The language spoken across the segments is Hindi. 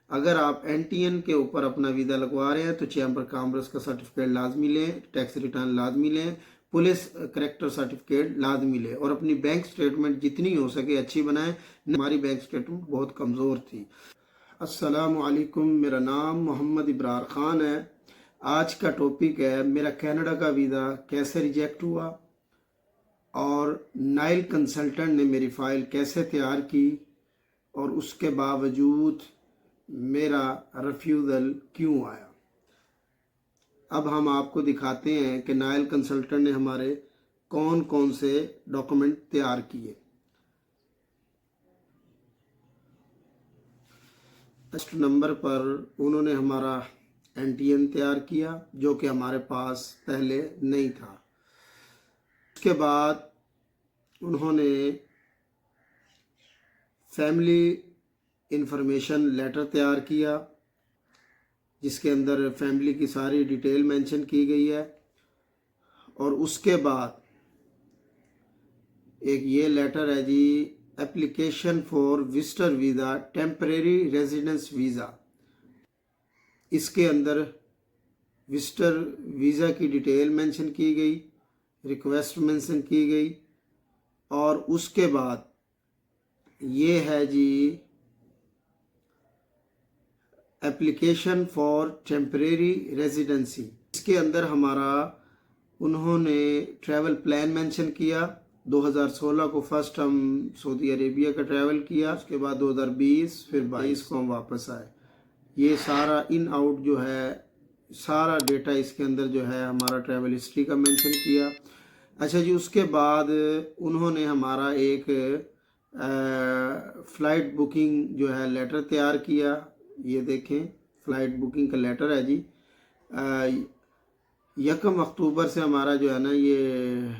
अगर आप एनटीएन के ऊपर अपना वीज़ा लगवा रहे हैं तो चैम्बर कॉमर्स का सर्टिफिकेट लाजमी लें, टैक्स रिटर्न लाजमी लें, पुलिस करेक्टर सर्टिफिकेट लाजमी लें और अपनी बैंक स्टेटमेंट जितनी हो सके अच्छी बनाएं। हमारी बैंक स्टेटमेंट बहुत कमज़ोर थी। अस्सलामु अलैकुम, मेरा नाम मोहम्मद इब्रार ख़ान है। आज का टॉपिक है मेरा कनाडा का वीज़ा कैसे रिजेक्ट हुआ और नाइल कंसल्टेंट ने मेरी फ़ाइल कैसे तैयार की और उसके बावजूद मेरा रिफ्यूज़ल क्यों आया। अब हम आपको दिखाते हैं कि नाइल कंसल्टेंट ने हमारे कौन कौन से डॉक्यूमेंट तैयार किए। फर्स्ट नंबर पर उन्होंने हमारा एनटीएन तैयार किया जो कि हमारे पास पहले नहीं था। उसके बाद उन्होंने फैमिली इंफॉर्मेशन लेटर तैयार किया जिसके अंदर फैमिली की सारी डिटेल मेंशन की गई है। और उसके बाद एक ये लेटर है जी, application for visitor visa temporary residence visa. इसके अंदर विजिटर वीज़ा की डिटेल मेंशन की गई, रिक्वेस्ट मेंशन की गई। और उसके बाद ये है जी एप्लीकेशन फॉर टेम्परेरी रेजिडेंसी। इसके अंदर हमारा उन्होंने ट्रैवल प्लान मेंशन किया। 2016 को फर्स्ट हम सऊदी अरेबिया का ट्रैवल किया, उसके बाद 2020 फिर 22 को हम वापस आए। ये सारा इन आउट जो है सारा डेटा इसके अंदर जो है हमारा ट्रैवल हिस्ट्री का मेंशन किया। अच्छा जी, उसके बाद उन्होंने हमारा एक फ़्लाइट बुकिंग जो है लेटर तैयार किया। ये देखें, फ़्लाइट बुकिंग का लेटर है जी। 1 अक्टूबर से हमारा जो है ना ये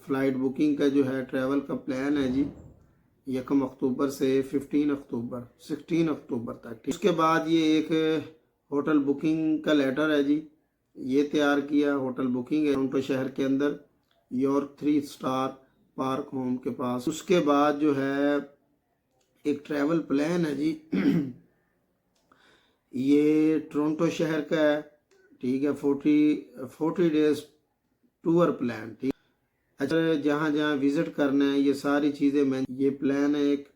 फ़्लाइट बुकिंग का जो है ट्रैवल का प्लान है जी, 1 अक्टूबर से 16 अक्टूबर तक। उसके बाद ये एक होटल बुकिंग का लेटर है जी, ये तैयार किया। होटल बुकिंग है टोरंटो शहर के अंदर, योर 3 स्टार पार्क होम के पास। उसके बाद जो है एक ट्रैवल प्लान है जी ये टोरंटो शहर का है, ठीक है। 40 डेज टूर प्लान, ठीक। अच्छा, जहाँ जहाँ विज़िट करना है ये सारी चीज़ें मैं ये प्लान है एक।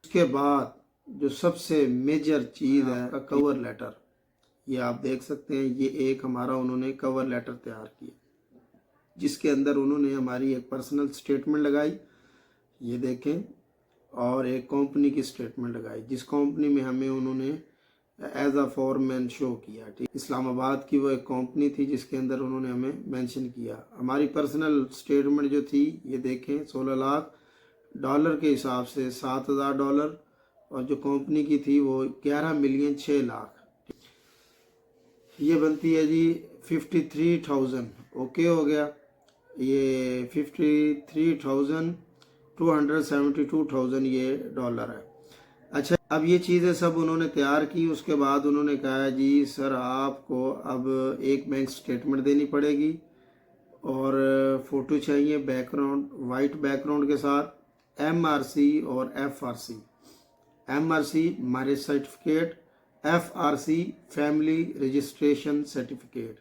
उसके बाद जो सबसे मेजर चीज़ है का कवर लेटर, ये आप देख सकते हैं। ये एक हमारा उन्होंने कवर लेटर तैयार किया जिसके अंदर उन्होंने हमारी एक पर्सनल स्टेटमेंट लगाई, ये देखें, और एक कंपनी की स्टेटमेंट लगाई जिस कंपनी में हमें उन्होंने एज अ फॉरमैन शो किया, ठीक। इस्लामाबाद की वो एक कंपनी थी जिसके अंदर उन्होंने हमें मेंशन किया। हमारी पर्सनल स्टेटमेंट जो थी ये देखें, 16 लाख डॉलर के हिसाब से $7,000 और जो कंपनी की थी वो 11 मिलियन 6 लाख। ये बनती है जी 53,000। ओके हो गया, ये 53,272,000 ये डॉलर है। अच्छा, अब ये चीज़ें सब उन्होंने तैयार की। उसके बाद उन्होंने कहा जी सर आपको अब एक बैंक स्टेटमेंट देनी पड़ेगी और फ़ोटो चाहिए बैकग्राउंड, वाइट बैकग्राउंड के साथ, MRC और FRC। MRC marriage certificate, FRC family registration certificate.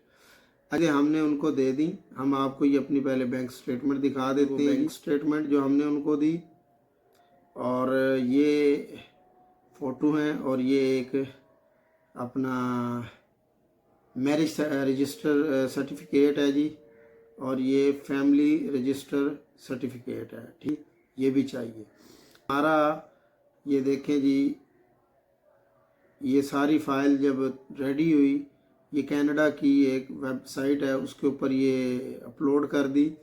अरे हमने उनको दे दी। हम आपको ये अपनी पहले बैंक स्टेटमेंट दिखा देते हैं। बैंक स्टेटमेंट जो हमने उनको दी और ये फ़ोटो हैं और ये एक अपना मैरिज रजिस्टर सर्टिफिकेट है जी, और ये फैमिली रजिस्टर सर्टिफिकेट है, ठीक। ये भी चाहिए हमारा। ये देखें जी, ये सारी फाइल जब रेडी हुई, ये कनाडा की एक वेबसाइट है उसके ऊपर ये अपलोड कर दी।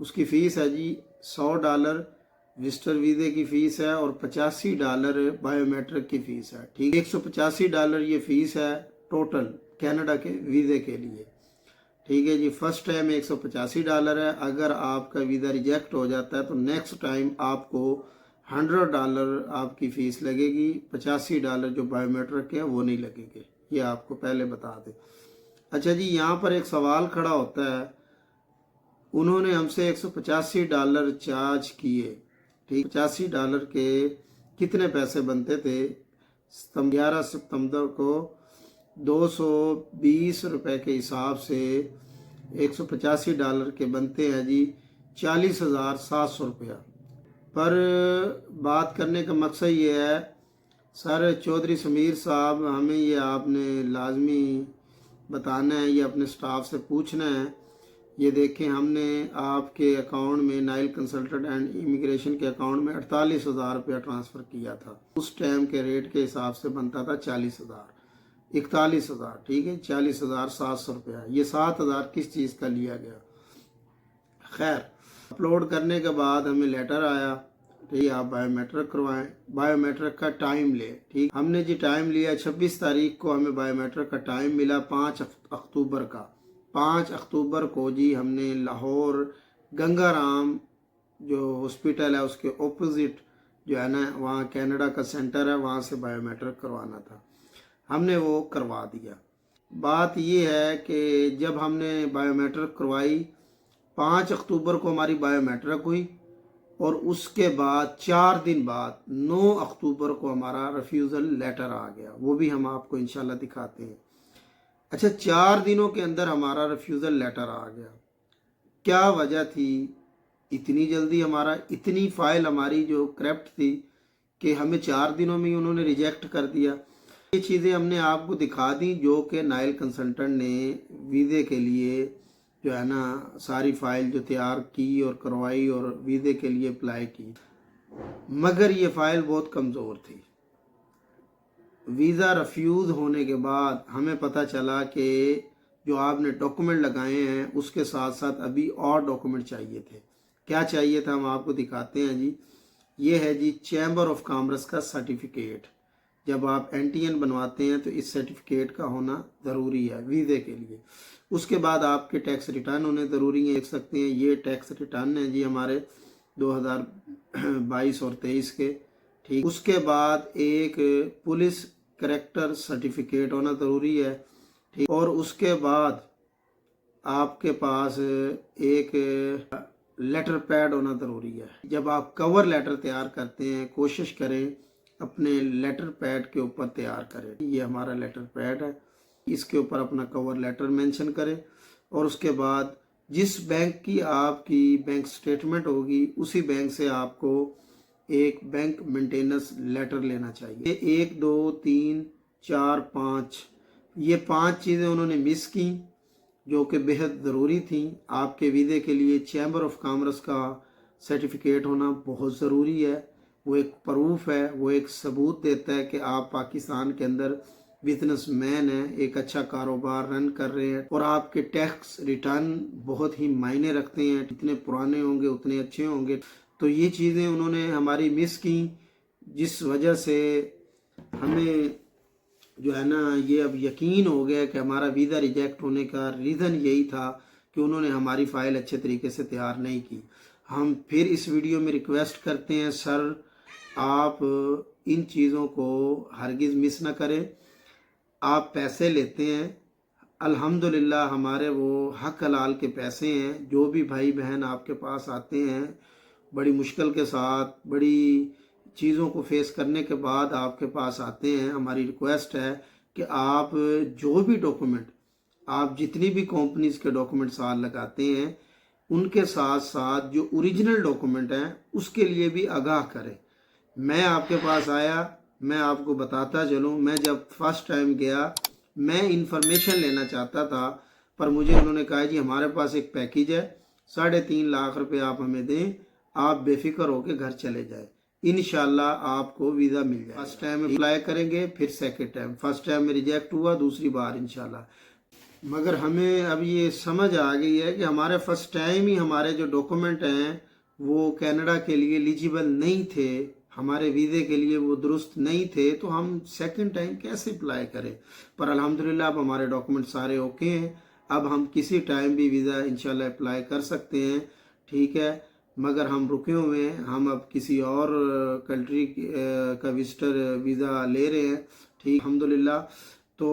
उसकी फ़ीस है जी $100 विजिटर वीज़े की फ़ीस है और $85 बायोमेट्रिक की फ़ीस है, ठीक। $185 ये फ़ीस है टोटल कनाडा के वीज़े के लिए, ठीक है जी। फर्स्ट टाइम $185 है। अगर आपका वीज़ा रिजेक्ट हो जाता है तो नेक्स्ट टाइम आपको $100 आपकी फ़ीस लगेगी। $85 जो बायोमेट्रिक है वो नहीं लगेंगे, ये आपको पहले बता दें। अच्छा जी, यहाँ पर एक सवाल खड़ा होता है, उन्होंने हमसे $185 चार्ज किए, ठीक। $85 के कितने पैसे बनते थे 11 सितंबर को 220 रुपये के हिसाब से $185 के बनते हैं जी 40,700 रुपया। पर बात करने का मकसद ये है सर चौधरी समीर साहब, हमें ये आपने लाजमी बताना है, ये अपने स्टाफ से पूछना है। ये देखें, हमने आपके अकाउंट में नाइल कंसल्टेंट एंड इमिग्रेशन के अकाउंट में 48,000 रुपया ट्रांसफ़र किया था। उस टाइम के रेट के हिसाब से बनता था 40,000, 41,000, ठीक है, 40,700 रुपया। ये 7,000 किस चीज़ का लिया गया? खैर, अपलोड करने के बाद हमें लेटर आया, ठीक, आप बायोमेट्रिक करवाएं, बायोमेट्रिक का टाइम ले। ठीक, हमने जी टाइम लिया 26 तारीख को, हमें बायोमेट्रिक का टाइम मिला 5 अक्टूबर का। 5 अक्टूबर को जी हमने लाहौर गंगाराम जो हॉस्पिटल है उसके ऑपोजिट जो है ना, वहाँ कनाडा का सेंटर है, वहाँ से बायोमेट्रिक करवाना था। हमने वो करवा दिया। बात ये है कि जब हमने बायोमेट्रिक करवाई 5 अक्टूबर को हमारी बायोमेट्रिक हुई और उसके बाद 4 दिन बाद 9 अक्टूबर को हमारा रिफ्यूज़ल लेटर आ गया। वो भी हम आपको इंशाल्लाह दिखाते हैं। अच्छा, 4 दिनों के अंदर हमारा रिफ्यूज़ल लेटर आ गया। क्या वजह थी इतनी जल्दी? इतनी फ़ाइल हमारी जो करप्ट थी कि हमें 4 दिनों में ही उन्होंने रिजेक्ट कर दिया। ये चीज़ें हमने आपको दिखा दी जो कि नाइल कंसल्टेंट ने वीज़े के लिए जो है ना सारी फ़ाइल जो तैयार की और करवाई और वीज़े के लिए अप्लाई की, मगर ये फ़ाइल बहुत कमज़ोर थी। वीज़ा रिफ्यूज़ होने के बाद हमें पता चला कि जो आपने डॉक्यूमेंट लगाए हैं उसके साथ साथ अभी और डॉक्यूमेंट चाहिए थे। क्या चाहिए था हम आपको दिखाते हैं जी। ये है जी चैम्बर ऑफ कॉमर्स का सर्टिफिकेट। जब आप एनटीएन बनवाते हैं तो इस सर्टिफिकेट का होना ज़रूरी है वीज़े के लिए। उसके बाद आपके टैक्स रिटर्न होने ज़रूरी हैं। देख सकते हैं ये टैक्स रिटर्न है जी हमारे 2022 और 23 के, ठीक। उसके बाद एक पुलिस करैक्टर सर्टिफिकेट होना ज़रूरी है, ठीक। और उसके बाद आपके पास एक लेटर पैड होना ज़रूरी है। जब आप कवर लेटर तैयार करते हैं कोशिश करें अपने लेटर पैड के ऊपर तैयार करें। ये हमारा लेटर पैड है, इसके ऊपर अपना कवर लेटर मेंशन करें और उसके बाद जिस बैंक की आपकी बैंक स्टेटमेंट होगी उसी बैंक से आपको एक बैंक मेंटेनेंस लेटर लेना चाहिए। 1 2 3 4 5 ये 5 चीज़ें उन्होंने मिस की जो कि बेहद ज़रूरी थी आपके वीज़े के लिए। चैम्बर ऑफ कॉमर्स का सर्टिफिकेट होना बहुत ज़रूरी है। वो एक प्रूफ है, वो एक सबूत देता है कि आप पाकिस्तान के अंदर बिजनेसमैन हैं, एक अच्छा कारोबार रन कर रहे हैं और आपके टैक्स रिटर्न बहुत ही मायने रखते हैं। जितने पुराने होंगे उतने अच्छे होंगे। तो ये चीज़ें उन्होंने हमारी मिस की, जिस वजह से हमें जो है ना ये अब यकीन हो गया कि हमारा वीज़ा रिजेक्ट होने का रीज़न यही था कि उन्होंने हमारी फ़ाइल अच्छे तरीके से तैयार नहीं की। हम फिर इस वीडियो में रिक्वेस्ट करते हैं सर आप इन चीज़ों को हरगिज़ मिस ना करें। आप पैसे लेते हैं, अल्हम्दुलिल्लाह हमारे वो हक हलाल के पैसे हैं। जो भी भाई बहन आपके पास आते हैं बड़ी मुश्किल के साथ, बड़ी चीज़ों को फेस करने के बाद आपके पास आते हैं, हमारी रिक्वेस्ट है कि आप जो भी डॉक्यूमेंट, आप जितनी भी कंपनीज़ के डॉक्यूमेंट साथ लगाते हैं उनके साथ साथ जो ओरिजिनल डॉक्यूमेंट हैं उसके लिए भी आगाह करें। मैं आपके पास आया, मैं आपको बताता चलूँ, मैं जब फर्स्ट टाइम गया मैं इंफॉर्मेशन लेना चाहता था पर मुझे उन्होंने कहा जी हमारे पास एक पैकेज है 3.5 लाख रुपए आप हमें दें, आप बेफिक्र होकर घर चले जाए, इंशाल्लाह आपको वीज़ा मिल जाए। फर्स्ट टाइम अप्लाई करेंगे फिर सेकंड टाइम, फर्स्ट टाइम में रिजेक्ट हुआ, दूसरी बार इंशाल्लाह। मगर हमें अब ये समझ आ गई है कि हमारे फर्स्ट टाइम ही हमारे जो डॉक्यूमेंट हैं वो कनाडा के लिए एलिजिबल नहीं थे, हमारे वीज़े के लिए वो दुरुस्त नहीं थे, तो हम सेकंड टाइम कैसे अप्लाई करें। पर अल्हम्दुलिल्लाह अब हमारे डॉक्यूमेंट सारे ओके हैं, अब हम किसी टाइम भी वीज़ा इंशाल्लाह अप्लाई कर सकते हैं, ठीक है। मगर हम रुके हुए हैं, हम अब किसी और कंट्री का विजिटर वीज़ा ले रहे हैं, ठीक, अल्हम्दुलिल्लाह। तो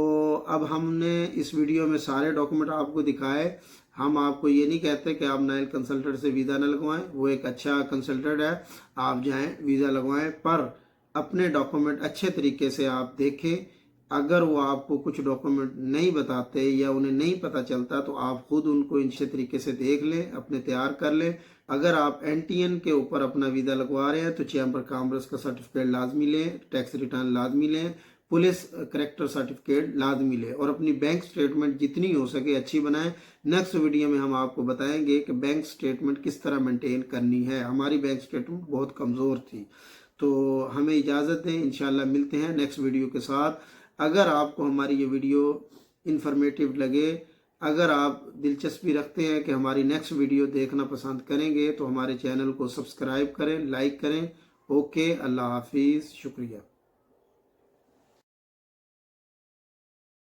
अब हमने इस वीडियो में सारे डॉक्यूमेंट आपको दिखाए। हम आपको ये नहीं कहते कि आप नाइल कंसल्टेंट से वीज़ा न लगवाएं, वो एक अच्छा कंसल्टेंट है, आप जाएं वीज़ा लगवाएं, पर अपने डॉक्यूमेंट अच्छे तरीके से आप देखें। अगर वो आपको कुछ डॉक्यूमेंट नहीं बताते या उन्हें नहीं पता चलता तो आप खुद उनको अच्छे तरीके से देख लें, अपने तैयार कर लें। अगर आप एनटीएन के ऊपर अपना वीज़ा लगवा रहे हैं तो चैम्बर कॉमर्स का सर्टिफिकेट लाजमी लें, टैक्स रिटर्न लाजमी लें, पुलिस करेक्टर सर्टिफिकेट लाजमी लें और अपनी बैंक स्टेटमेंट जितनी हो सके अच्छी बनाएं। नेक्स्ट वीडियो में हम आपको बताएंगे कि बैंक स्टेटमेंट किस तरह मेंटेन करनी है। हमारी बैंक स्टेटमेंट बहुत कमज़ोर थी, तो हमें इजाज़त दें, इंशाल्लाह मिलते हैं नेक्स्ट वीडियो के साथ। अगर आपको हमारी ये वीडियो इन्फॉर्मेटिव लगे, अगर आप दिलचस्पी रखते हैं कि हमारी नेक्स्ट वीडियो देखना पसंद करेंगे तो हमारे चैनल को सब्सक्राइब करें, लाइक करें। ओके, अल्लाह हाफिज़, शुक्रिया।